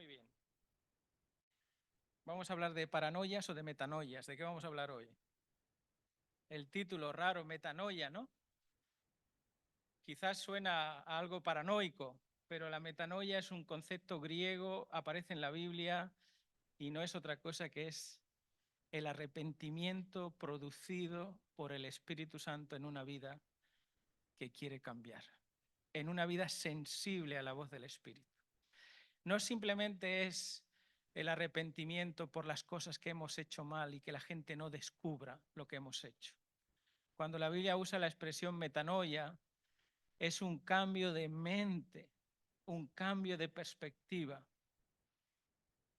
Muy bien. Vamos a hablar de paranoias o de metanoias. ¿De qué vamos a hablar hoy? El título raro, metanoia, ¿no? Quizás suena a algo paranoico, pero la metanoia es un concepto griego, aparece en la Biblia y no es otra cosa que es el arrepentimiento producido por el Espíritu Santo en una vida que quiere cambiar, en una vida sensible a la voz del Espíritu. No simplemente es el arrepentimiento por las cosas que hemos hecho mal y que la gente no descubra lo que hemos hecho. Cuando la Biblia usa la expresión metanoia, es un cambio de mente, un cambio de perspectiva.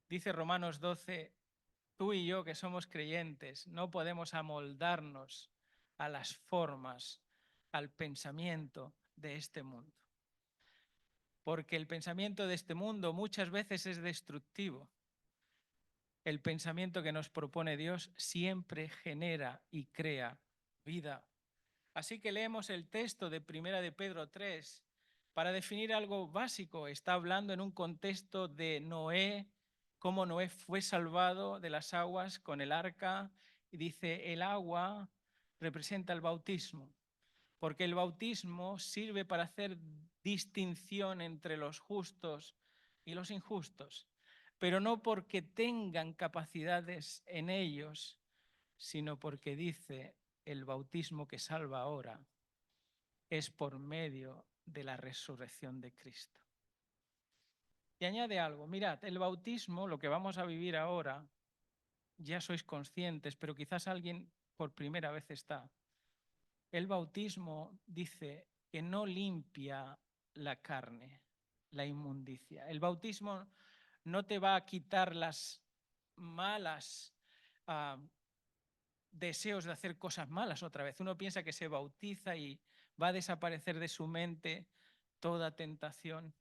Dice Romanos 12, tú y yo que somos creyentes no podemos amoldarnos a las formas, al pensamiento de este mundo. Porque el pensamiento de este mundo muchas veces es destructivo. El pensamiento que nos propone Dios siempre genera y crea vida. Así que leemos el texto de Primera de Pedro 3 para definir algo básico. Está hablando en un contexto de Noé, cómo Noé fue salvado de las aguas con el arca, y dice, el agua representa el bautismo, porque el bautismo sirve para hacer distinción entre los justos y los injustos, pero no porque tengan capacidades en ellos, sino porque dice el bautismo que salva ahora es por medio de la resurrección de Cristo. Y añade algo, mirad, el bautismo, lo que vamos a vivir ahora, ya sois conscientes, pero quizás alguien por primera vez está. El bautismo dice que no limpia la carne, la inmundicia. El bautismo no te va a quitar las malas deseos de hacer cosas malas otra vez. Uno piensa que se bautiza y va a desaparecer de su mente toda tentación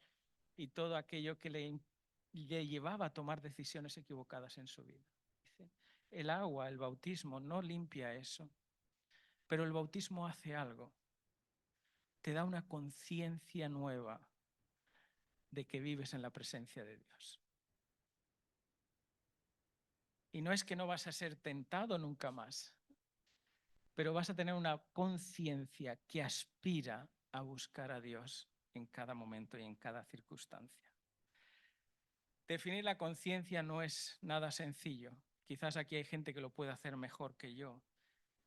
y todo aquello que le llevaba a tomar decisiones equivocadas en su vida. Dice, el agua, el bautismo, no limpia eso, pero el bautismo hace algo. Te da una conciencia nueva de que vives en la presencia de Dios. Y no es que no vas a ser tentado nunca más, pero vas a tener una conciencia que aspira a buscar a Dios en cada momento y en cada circunstancia. Definir la conciencia no es nada sencillo. Quizás aquí hay gente que lo puede hacer mejor que yo.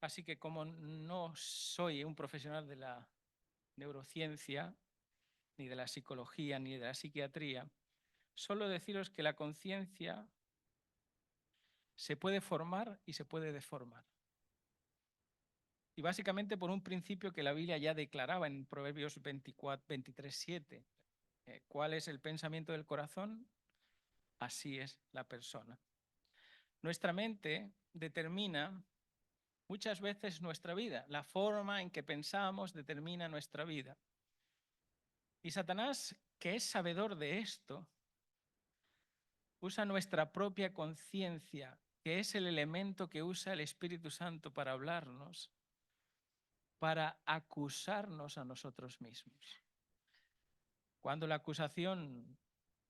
Así que como no soy un profesional de la neurociencia, ni de la psicología, ni de la psiquiatría, solo deciros que la conciencia se puede formar y se puede deformar. Y básicamente por un principio que la Biblia ya declaraba en Proverbios 23:7. ¿Cuál es el pensamiento del corazón? Así es la persona. Nuestra mente determina muchas veces nuestra vida. La forma en que pensamos determina nuestra vida. Y Satanás, que es sabedor de esto, usa nuestra propia conciencia, que es el elemento que usa el Espíritu Santo para hablarnos, para acusarnos a nosotros mismos. Cuando la acusación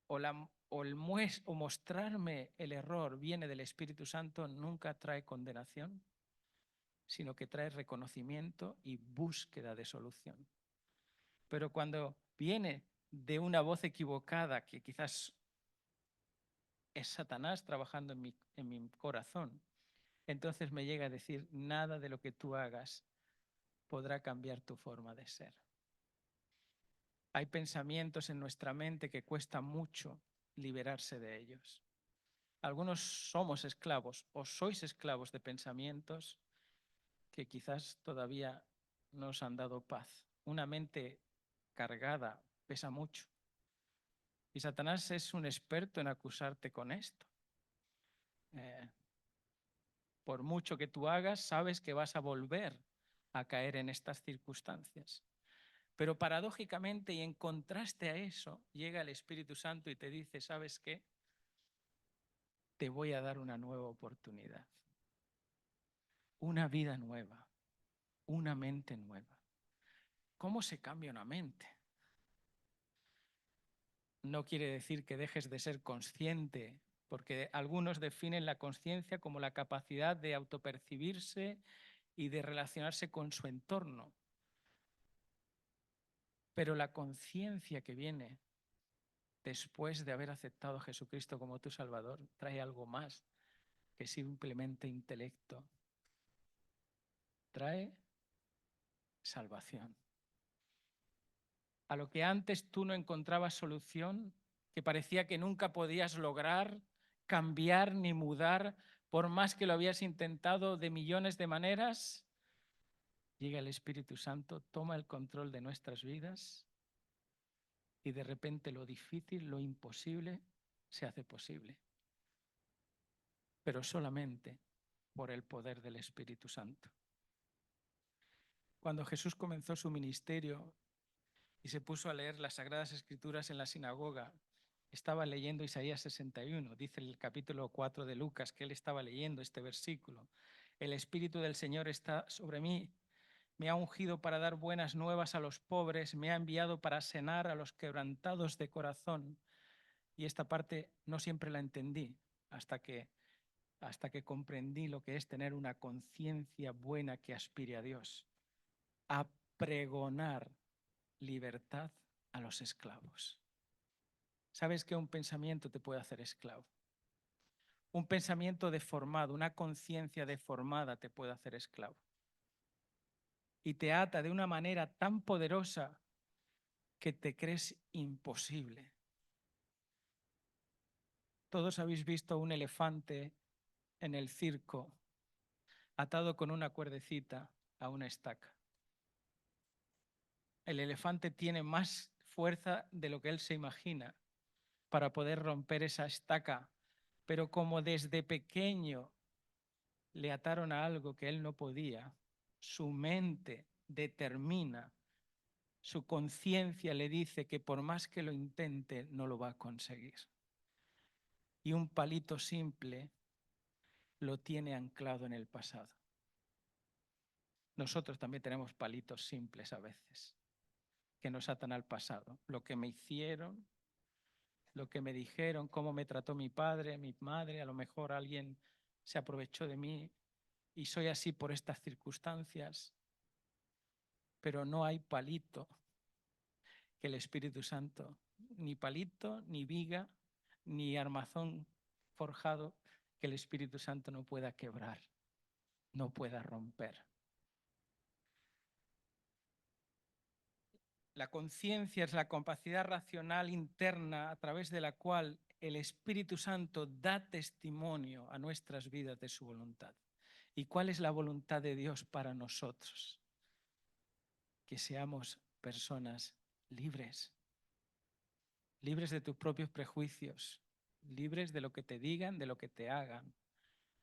o mostrarme el error viene del Espíritu Santo, nunca trae condenación, sino que trae reconocimiento y búsqueda de solución. Pero cuando viene de una voz equivocada, que quizás es Satanás trabajando en mi corazón, entonces me llega a decir, nada de lo que tú hagas podrá cambiar tu forma de ser. Hay pensamientos en nuestra mente que cuesta mucho liberarse de ellos. Algunos somos esclavos o sois esclavos de pensamientos que quizás todavía no os han dado paz. Una mente cargada pesa mucho. Y Satanás es un experto en acusarte con esto. Por mucho que tú hagas, sabes que vas a volver a caer en estas circunstancias. Pero paradójicamente y en contraste a eso, llega el Espíritu Santo y te dice, ¿sabes qué? Te voy a dar una nueva oportunidad, una vida nueva, una mente nueva. ¿Cómo se cambia una mente? no quiere decir que dejes de ser consciente, porque algunos definen la conciencia como la capacidad de autopercibirse y de relacionarse con su entorno. Pero la conciencia que viene después de haber aceptado a Jesucristo como tu Salvador trae algo más que simplemente intelecto. Trae salvación. A lo que antes tú no encontrabas solución, que parecía que nunca podías lograr cambiar ni mudar, por más que lo habías intentado de millones de maneras, llega el Espíritu Santo, toma el control de nuestras vidas y de repente lo difícil, lo imposible, se hace posible. Pero solamente por el poder del Espíritu Santo. Cuando Jesús comenzó su ministerio y se puso a leer las Sagradas Escrituras en la sinagoga, estaba leyendo Isaías 61, dice el capítulo 4 de Lucas, que él estaba leyendo este versículo. El Espíritu del Señor está sobre mí, me ha ungido para dar buenas nuevas a los pobres, me ha enviado para sanar a los quebrantados de corazón. Y esta parte no siempre la entendí hasta que comprendí lo que es tener una conciencia buena que aspire a Dios, a pregonar libertad a los esclavos. ¿Sabes que un pensamiento te puede hacer esclavo? Un pensamiento deformado, una conciencia deformada te puede hacer esclavo. Y te ata de una manera tan poderosa que te crees imposible. Todos habéis visto un elefante en el circo atado con una cuerdecita a una estaca. El elefante tiene más fuerza de lo que él se imagina para poder romper esa estaca, pero como desde pequeño le ataron a algo que él no podía, su mente determina, su conciencia le dice que por más que lo intente no lo va a conseguir. Y un palito simple lo tiene anclado en el pasado. Nosotros también tenemos palitos simples a veces que nos atan al pasado. Lo que me hicieron, lo que me dijeron, cómo me trató mi padre, mi madre, a lo mejor alguien se aprovechó de mí y soy así por estas circunstancias, pero no hay palito que el Espíritu Santo, ni palito, ni viga, ni armazón forjado que el Espíritu Santo no pueda quebrar, no pueda romper. La conciencia es la capacidad racional interna a través de la cual el Espíritu Santo da testimonio a nuestras vidas de su voluntad. ¿Y cuál es la voluntad de Dios para nosotros? Que seamos personas libres, libres de tus propios prejuicios, libres de lo que te digan, de lo que te hagan,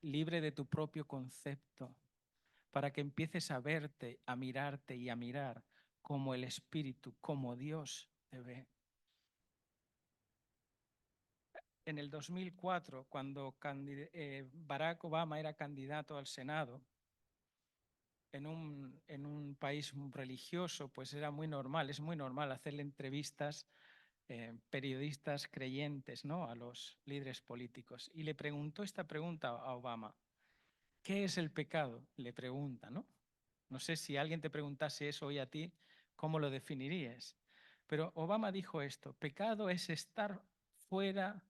libre de tu propio concepto, para que empieces a verte, a mirarte y a mirar como el Espíritu, como Dios te ve. En el 2004, cuando Barack Obama era candidato al Senado, en un país religioso, pues era muy normal, es muy normal hacerle entrevistas periodistas creyentes, ¿no?, a los líderes políticos. Y le preguntó esta pregunta a Obama. ¿Qué es el pecado? Le pregunta, ¿no? No sé si alguien te preguntase eso hoy a ti, ¿cómo lo definirías? Pero Obama dijo esto: pecado es estar fuera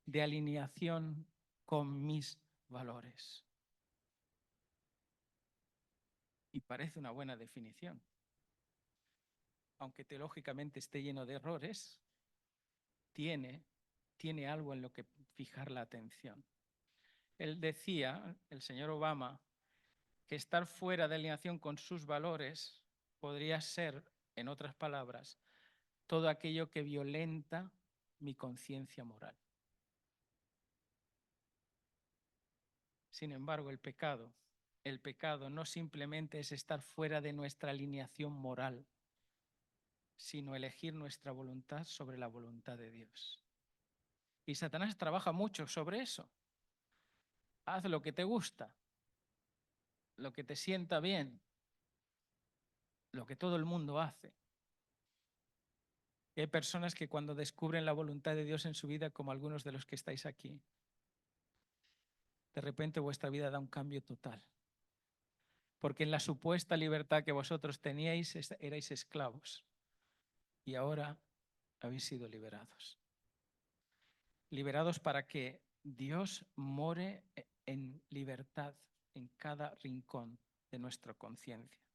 de alineación con mis valores. Y parece una buena definición. Aunque teológicamente esté lleno de errores, tiene algo en lo que fijar la atención. Él decía, el señor Obama, que estar fuera de alineación con sus valores podría ser, en otras palabras, todo aquello que violenta mi conciencia moral. Sin embargo, el pecado no simplemente es estar fuera de nuestra alineación moral, sino elegir nuestra voluntad sobre la voluntad de Dios. Y Satanás trabaja mucho sobre eso. Haz lo que te gusta, lo que te sienta bien, lo que todo el mundo hace. Y hay personas que cuando descubren la voluntad de Dios en su vida, como algunos de los que estáis aquí, de repente vuestra vida da un cambio total. Porque en la supuesta libertad que vosotros teníais erais esclavos y ahora habéis sido liberados. Liberados para que Dios more en libertad en cada rincón de nuestra conciencia.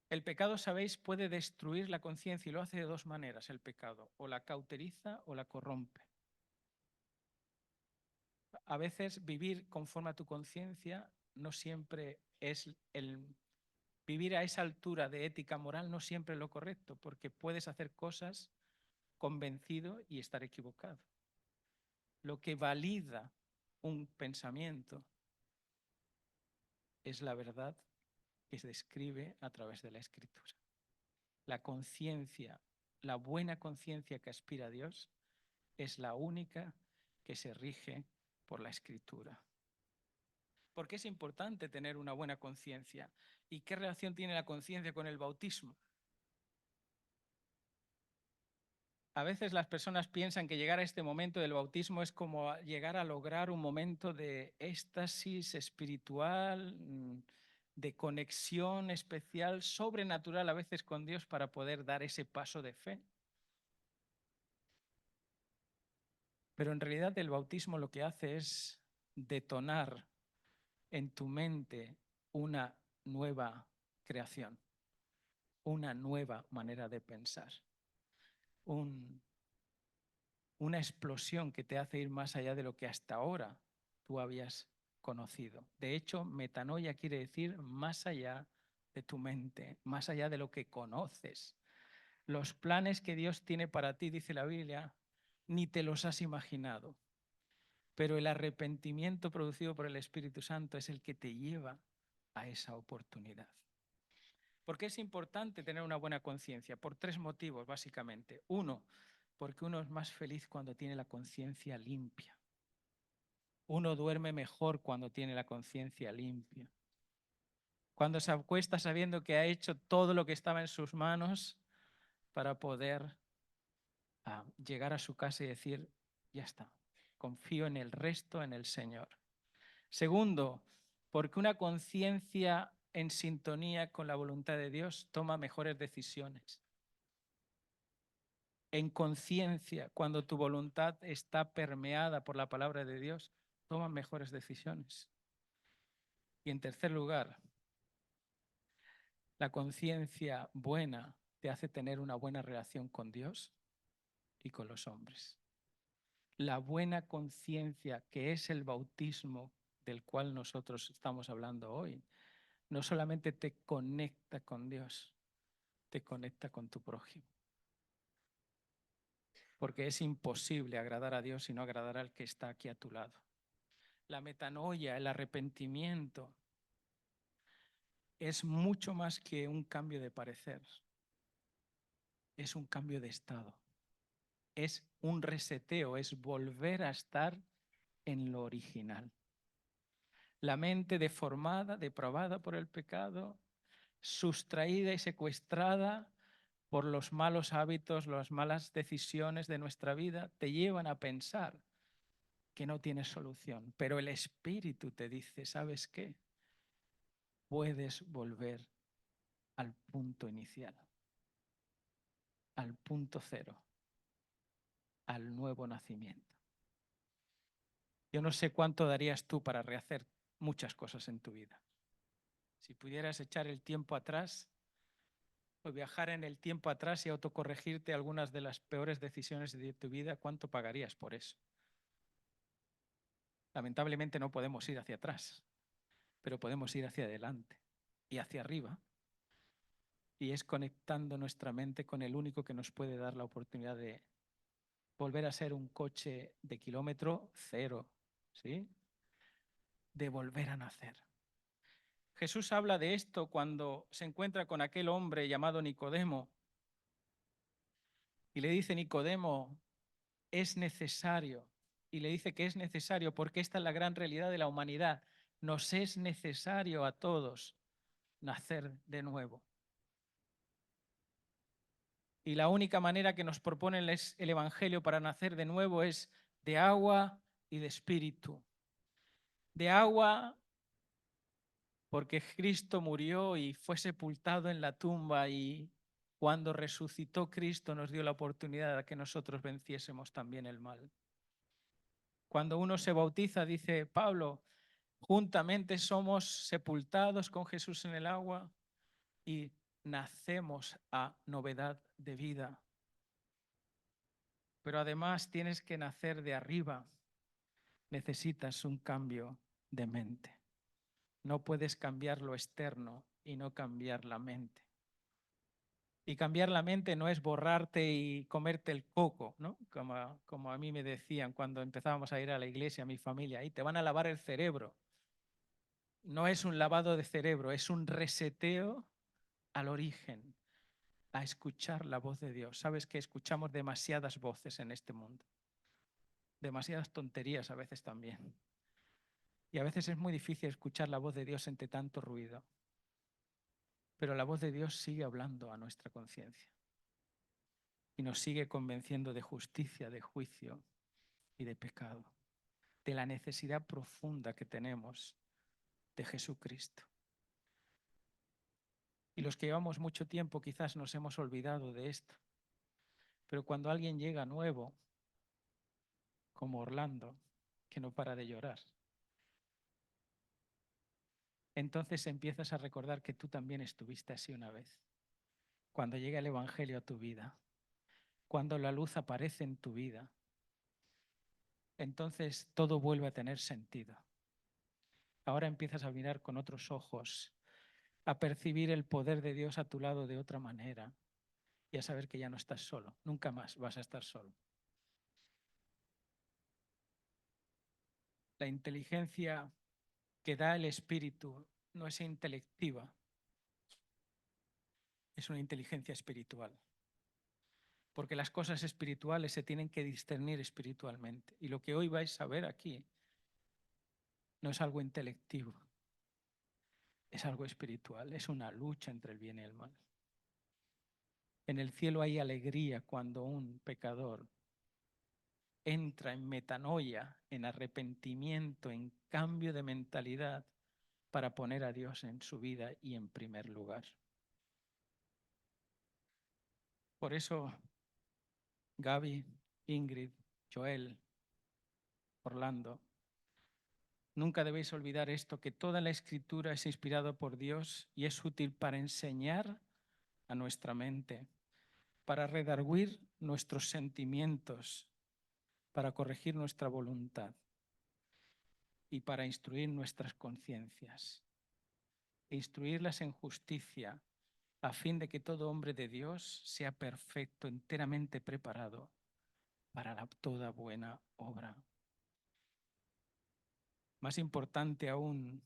El pecado, sabéis, puede destruir la conciencia y lo hace de dos maneras el pecado, o la cauteriza o la corrompe. A veces vivir conforme a tu conciencia no siempre es vivir a esa altura de ética moral no siempre es lo correcto, porque puedes hacer cosas convencido y estar equivocado. Lo que valida un pensamiento es la verdad que se describe a través de la Escritura. La conciencia, la buena conciencia que aspira a Dios, es la única que se rige por la Escritura. ¿Por qué es importante tener una buena conciencia? ¿Y qué relación tiene la conciencia con el bautismo? A veces las personas piensan que llegar a este momento del bautismo es como llegar a lograr un momento de éxtasis espiritual, de conexión especial, sobrenatural a veces con Dios para poder dar ese paso de fe. Pero en realidad el bautismo lo que hace es detonar en tu mente una nueva creación, una nueva manera de pensar, una explosión que te hace ir más allá de lo que hasta ahora tú habías conocido. De hecho, metanoia quiere decir más allá de tu mente, más allá de lo que conoces. Los planes que Dios tiene para ti, dice la Biblia, ni te los has imaginado. Pero el arrepentimiento producido por el Espíritu Santo es el que te lleva a esa oportunidad. ¿Por qué es importante tener una buena conciencia? Por tres motivos, básicamente. Uno, porque uno es más feliz cuando tiene la conciencia limpia. Uno duerme mejor cuando tiene la conciencia limpia. Cuando se acuesta sabiendo que ha hecho todo lo que estaba en sus manos para poder llegar a su casa y decir, ya está, confío en el resto, en el Señor. Segundo, porque una conciencia en sintonía con la voluntad de Dios toma mejores decisiones. En conciencia, cuando tu voluntad está permeada por la palabra de Dios, toman mejores decisiones. Y en tercer lugar, la conciencia buena te hace tener una buena relación con Dios y con los hombres. La buena conciencia, que es el bautismo del cual nosotros estamos hablando hoy, no solamente te conecta con Dios, te conecta con tu prójimo. Porque es imposible agradar a Dios y no agradar al que está aquí a tu lado. La metanoia, el arrepentimiento, es mucho más que un cambio de parecer. Es un cambio de estado. Es un reseteo, es volver a estar en lo original. La mente deformada, depravada por el pecado, sustraída y secuestrada por los malos hábitos, las malas decisiones de nuestra vida, te llevan a pensar que no tienes solución. Pero el Espíritu te dice, ¿sabes qué? Puedes volver al punto inicial, al punto cero, al nuevo nacimiento. Yo no sé cuánto darías tú para rehacer muchas cosas en tu vida. Si pudieras echar el tiempo atrás o viajar en el tiempo atrás y autocorregirte algunas de las peores decisiones de tu vida, ¿cuánto pagarías por eso? Lamentablemente no podemos ir hacia atrás, pero podemos ir hacia adelante y hacia arriba. Y es conectando nuestra mente con el único que nos puede dar la oportunidad de volver a ser un coche de kilómetro cero, ¿sí? De volver a nacer. Jesús habla de esto cuando se encuentra con aquel hombre llamado Nicodemo y le dice, Nicodemo, es necesario. Y le dice que es necesario porque esta es la gran realidad de la humanidad. Nos es necesario a todos nacer de nuevo. Y la única manera que nos propone el Evangelio para nacer de nuevo es de agua y de espíritu. De agua, porque Cristo murió y fue sepultado en la tumba, y cuando resucitó Cristo nos dio la oportunidad de que nosotros venciésemos también el mal. Cuando uno se bautiza, dice Pablo, juntamente somos sepultados con Jesús en el agua y nacemos a novedad de vida. Pero además tienes que nacer de arriba. Necesitas un cambio de mente. No puedes cambiar lo externo y no cambiar la mente. Y cambiar la mente no es borrarte y comerte el coco, ¿no? Como a mí me decían cuando empezábamos a ir a la iglesia, a mi familia, ahí te van a lavar el cerebro. No es un lavado de cerebro, es un reseteo al origen, a escuchar la voz de Dios. Sabes que escuchamos demasiadas voces en este mundo, demasiadas tonterías a veces también. Y a veces es muy difícil escuchar la voz de Dios entre tanto ruido. Pero la voz de Dios sigue hablando a nuestra conciencia y nos sigue convenciendo de justicia, de juicio y de pecado, de la necesidad profunda que tenemos de Jesucristo. Y los que llevamos mucho tiempo quizás nos hemos olvidado de esto. Pero cuando alguien llega nuevo, como Orlando, que no para de llorar, entonces empiezas a recordar que tú también estuviste así una vez. Cuando llega el Evangelio a tu vida, cuando la luz aparece en tu vida, entonces todo vuelve a tener sentido. Ahora empiezas a mirar con otros ojos, a percibir el poder de Dios a tu lado de otra manera y a saber que ya no estás solo, nunca más vas a estar solo. La inteligencia que da el Espíritu no es intelectiva, es una inteligencia espiritual. Porque las cosas espirituales se tienen que discernir espiritualmente. Y lo que hoy vais a ver aquí no es algo intelectivo, es algo espiritual, es una lucha entre el bien y el mal. En el cielo hay alegría cuando un pecador entra en metanoia, en arrepentimiento, en cambio de mentalidad para poner a Dios en su vida y en primer lugar. Por eso, Gaby, Ingrid, Joel, Orlando, nunca debéis olvidar esto, que toda la Escritura es inspirada por Dios y es útil para enseñar a nuestra mente, para redarguir nuestros sentimientos, para corregir nuestra voluntad y para instruir nuestras conciencias, e instruirlas en justicia, a fin de que todo hombre de Dios sea perfecto, enteramente preparado para toda buena obra. Más importante aún,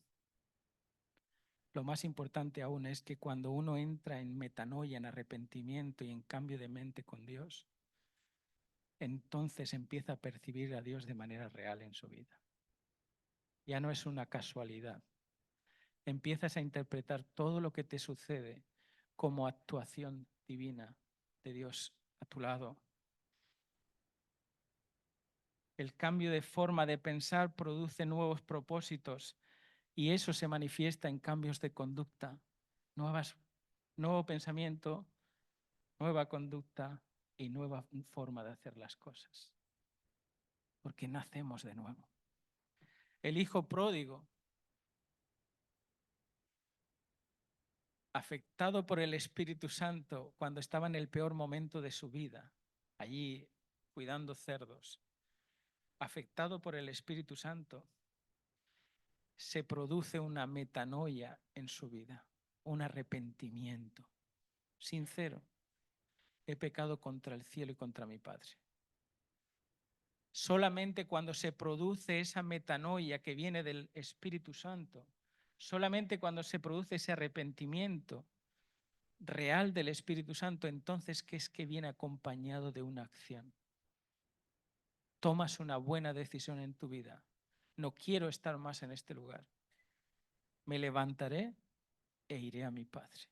lo más importante aún es que cuando uno entra en metanoia, en arrepentimiento y en cambio de mente con Dios, entonces empieza a percibir a Dios de manera real en su vida. Ya no es una casualidad. Empiezas a interpretar todo lo que te sucede como actuación divina de Dios a tu lado. El cambio de forma de pensar produce nuevos propósitos y eso se manifiesta en cambios de conducta, nuevo pensamiento, nueva conducta y nueva forma de hacer las cosas. Porque nacemos de nuevo. El hijo pródigo, afectado por el Espíritu Santo cuando estaba en el peor momento de su vida, allí cuidando cerdos, afectado por el Espíritu Santo, se produce una metanoia en su vida, un arrepentimiento sincero. He pecado contra el cielo y contra mi Padre. Solamente cuando se produce esa metanoia que viene del Espíritu Santo, solamente cuando se produce ese arrepentimiento real del Espíritu Santo, entonces que es que viene acompañado de una acción. Tomas una buena decisión en tu vida. No quiero estar más en este lugar. Me levantaré e iré a mi Padre.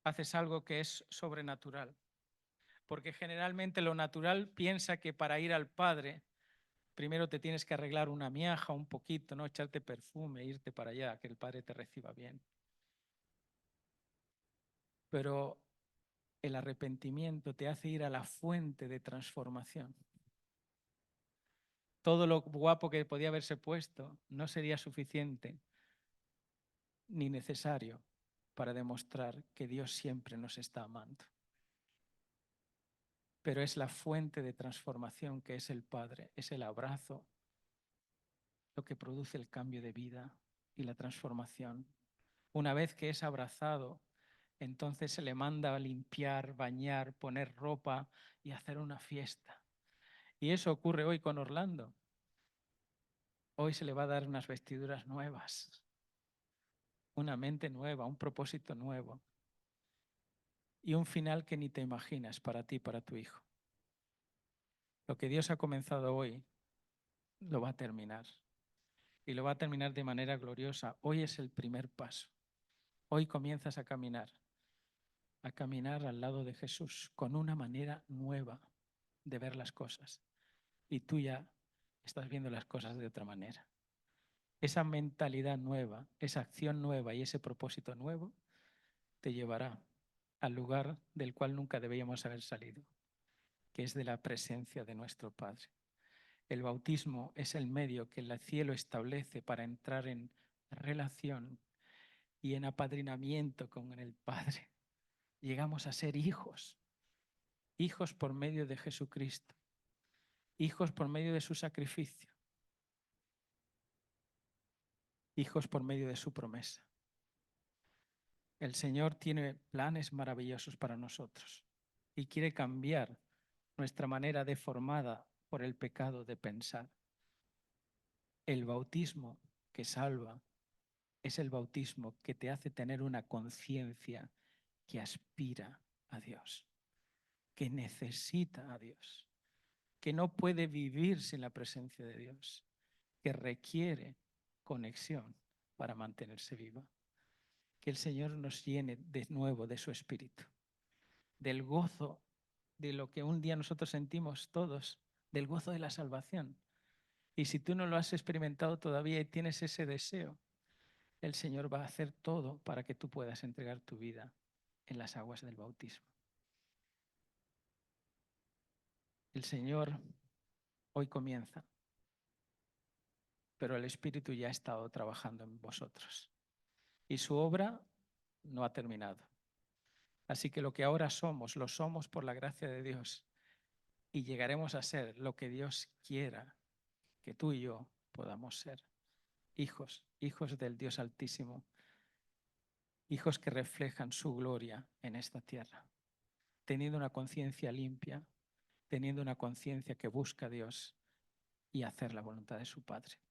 haces algo que es sobrenatural. Porque generalmente lo natural piensa que para ir al Padre, primero te tienes que arreglar una miaja, un poquito, ¿no? Echarte perfume, irte para allá, que el Padre te reciba bien. Pero el arrepentimiento te hace ir a la fuente de transformación. Todo lo guapo que podía haberse puesto no sería suficiente ni necesario para demostrar que Dios siempre nos está amando. Pero es la fuente de transformación que es el Padre, es el abrazo, lo que produce el cambio de vida y la transformación. Una vez que es abrazado, entonces se le manda a limpiar, bañar, poner ropa y hacer una fiesta. Y eso ocurre hoy con Orlando. Hoy se le va a dar unas vestiduras nuevas, una mente nueva, un propósito nuevo y un final que ni te imaginas para ti, para tu hijo. Lo que Dios ha comenzado hoy, lo va a terminar. Y lo va a terminar de manera gloriosa. Hoy es el primer paso. Hoy comienzas a caminar al lado de Jesús con una manera nueva de ver las cosas. Y tú ya estás viendo las cosas de otra manera. Esa mentalidad nueva, esa acción nueva y ese propósito nuevo te llevará al lugar del cual nunca debíamos haber salido, que es de la presencia de nuestro Padre. El bautismo es el medio que el cielo establece para entrar en relación y en apadrinamiento con el Padre. Llegamos a ser hijos, hijos por medio de Jesucristo, hijos por medio de su sacrificio, hijos por medio de su promesa. El Señor tiene planes maravillosos para nosotros y quiere cambiar nuestra manera deformada por el pecado de pensar. El bautismo que salva es el bautismo que te hace tener una conciencia que aspira a Dios, que necesita a Dios, que no puede vivir sin la presencia de Dios, que requiere conexión para mantenerse viva. Que el Señor nos llene de nuevo de su espíritu, del gozo de lo que un día nosotros sentimos todos, del gozo de la salvación. Y si tú no lo has experimentado todavía y tienes ese deseo, el Señor va a hacer todo para que tú puedas entregar tu vida en las aguas del bautismo. El Señor hoy comienza, pero el Espíritu ya ha estado trabajando en vosotros y su obra no ha terminado. Así que lo que ahora somos, lo somos por la gracia de Dios y llegaremos a ser lo que Dios quiera que tú y yo podamos ser. Hijos, hijos del Dios Altísimo, hijos que reflejan su gloria en esta tierra, teniendo una conciencia limpia, teniendo una conciencia que busca a Dios y hacer la voluntad de su Padre.